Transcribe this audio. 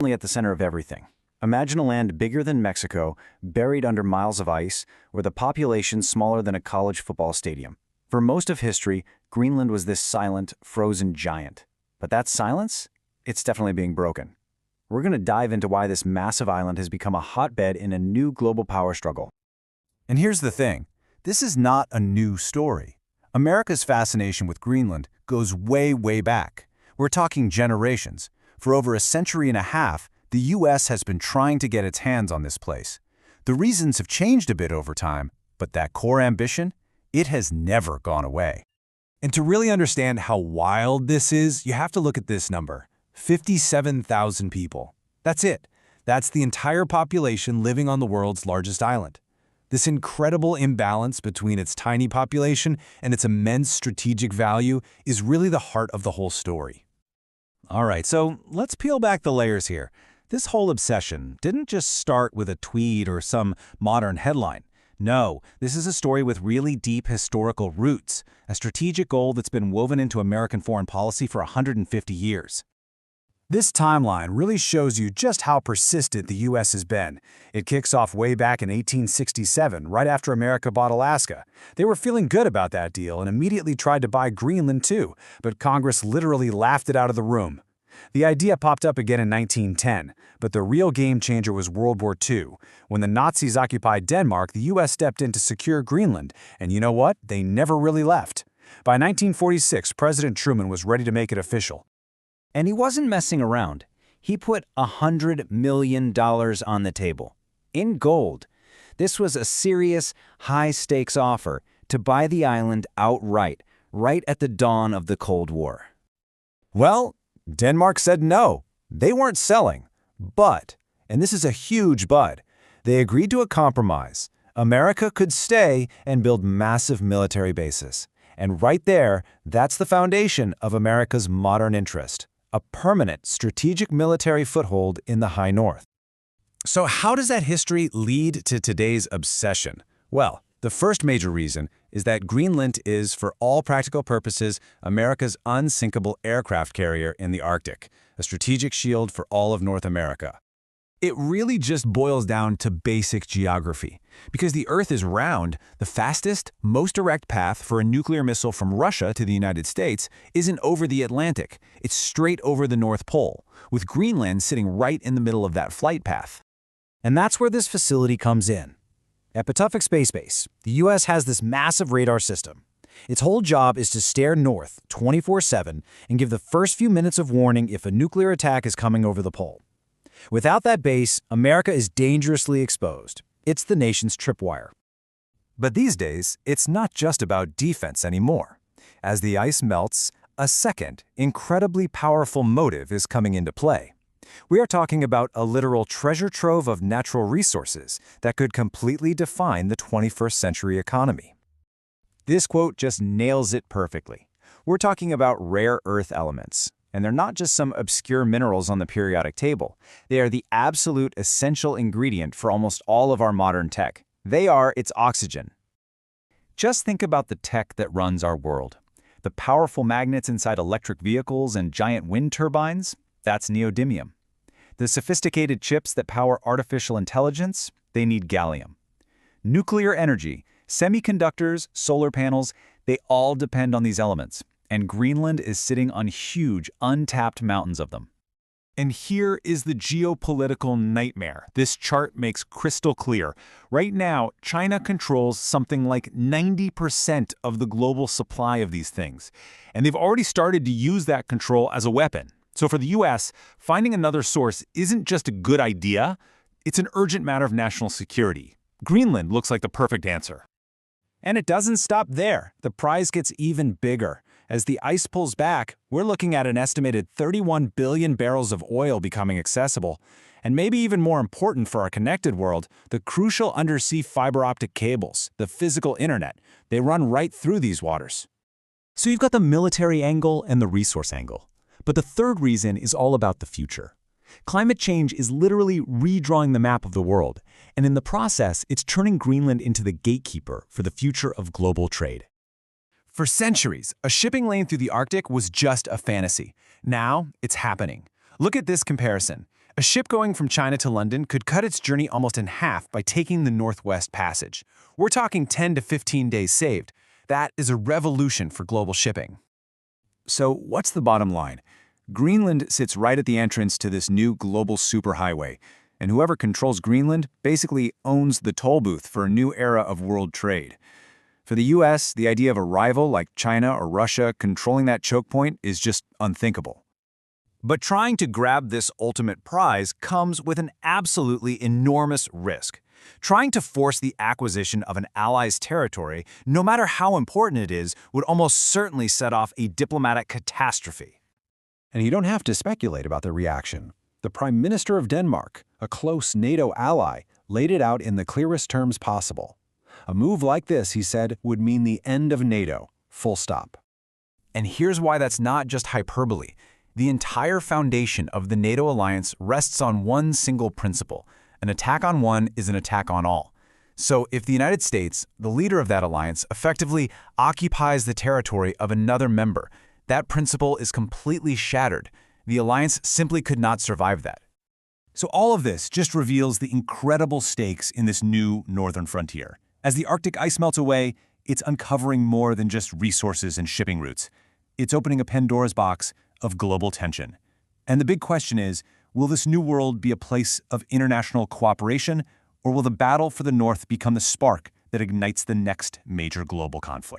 At the center of everything. Imagine a land bigger than Mexico, buried under miles of ice, with a population smaller than a college football stadium. For most of history, Greenland was this silent, frozen giant. But that silence? It's definitely being broken. We're going to dive into why this massive island has become a hotbed in a new global power struggle. And here's the thing. This is not a new story. America's fascination with Greenland goes way, way back. We're talking generations. For over a century and a half, the U.S. has been trying to get its hands on this place. The reasons have changed a bit over time, but that core ambition, it has never gone away. And to really understand how wild this is, you have to look at this number: 57,000 people. That's it. That's the entire population living on the world's largest island. This incredible imbalance between its tiny population and its immense strategic value is really the heart of the whole story. All right, so let's peel back the layers here. This whole obsession didn't just start with a tweet or some modern headline. No, this is a story with really deep historical roots, a strategic goal that's been woven into American foreign policy for 150 years. This timeline really shows you just how persistent the U.S. has been. It kicks off way back in 1867, right after America bought Alaska. They were feeling good about that deal and immediately tried to buy Greenland too, but Congress literally laughed it out of the room. The idea popped up again in 1910, but the real game changer was World War II. When the Nazis occupied Denmark, the U.S. stepped in to secure Greenland, and you know what? They never really left. By 1946, President Truman was ready to make it official. And he wasn't messing around. He put $100 million on the table. In gold. This was a serious, high-stakes offer to buy the island outright, right at the dawn of the Cold War. Well, Denmark said no. They weren't selling. But, and this is a huge but, they agreed to a compromise. America could stay and build massive military bases. And right there, that's the foundation of America's modern interest. A permanent strategic military foothold in the high north. So how does that history lead to today's obsession? Well, the first major reason is that Greenland is, for all practical purposes, America's unsinkable aircraft carrier in the Arctic, a strategic shield for all of North America. It really just boils down to basic geography. Because the Earth is round, the fastest, most direct path for a nuclear missile from Russia to the United States isn't over the Atlantic. It's straight over the North Pole, with Greenland sitting right in the middle of that flight path. And that's where this facility comes in. At Patuxent Space Base, the U.S. has this massive radar system. Its whole job is to stare north 24/7 and give the first few minutes of warning if a nuclear attack is coming over the pole. Without that base, America is dangerously exposed. It's the nation's tripwire. But these days, it's not just about defense anymore. As the ice melts, a second, incredibly powerful motive is coming into play. We are talking about a literal treasure trove of natural resources that could completely define the 21st century economy. This quote just nails it perfectly. We're talking about rare earth elements. And they're not just some obscure minerals on the periodic table. They are the absolute essential ingredient for almost all of our modern tech. They are its oxygen. Just think about the tech that runs our world. The powerful magnets inside electric vehicles and giant wind turbines, that's neodymium. The sophisticated chips that power artificial intelligence, they need gallium. Nuclear energy, semiconductors, solar panels, they all depend on these elements. And Greenland is sitting on huge, untapped mountains of them. And here is the geopolitical nightmare this chart makes crystal clear. Right now, China controls something like 90% of the global supply of these things. And they've already started to use that control as a weapon. So for the U.S., finding another source isn't just a good idea, it's an urgent matter of national security. Greenland looks like the perfect answer. And it doesn't stop there. The prize gets even bigger. As the ice pulls back, we're looking at an estimated 31 billion barrels of oil becoming accessible. And maybe even more important for our connected world, the crucial undersea fiber optic cables, the physical internet. They run right through these waters. So you've got the military angle and the resource angle. But the third reason is all about the future. Climate change is literally redrawing the map of the world, and in the process, it's turning Greenland into the gatekeeper for the future of global trade. For centuries, a shipping lane through the Arctic was just a fantasy. Now, it's happening. Look at this comparison. A ship going from China to London could cut its journey almost in half by taking the Northwest Passage. We're talking 10 to 15 days saved. That is a revolution for global shipping. So what's the bottom line? Greenland sits right at the entrance to this new global superhighway, and whoever controls Greenland basically owns the toll booth for a new era of world trade. For the US, the idea of a rival like China or Russia controlling that choke point is just unthinkable. But trying to grab this ultimate prize comes with an absolutely enormous risk. Trying to force the acquisition of an ally's territory, no matter how important it is, would almost certainly set off a diplomatic catastrophe. And you don't have to speculate about the reaction. The Prime Minister of Denmark, a close NATO ally, laid it out in the clearest terms possible. A move like this, he said, would mean the end of NATO, full stop. And here's why that's not just hyperbole. The entire foundation of the NATO alliance rests on one single principle. An attack on one is an attack on all. So if the United States, the leader of that alliance, effectively occupies the territory of another member, that principle is completely shattered. The alliance simply could not survive that. So all of this just reveals the incredible stakes in this new northern frontier. As the Arctic ice melts away, it's uncovering more than just resources and shipping routes. It's opening a Pandora's box of global tension. And the big question is, will this new world be a place of international cooperation, or will the battle for the North become the spark that ignites the next major global conflict?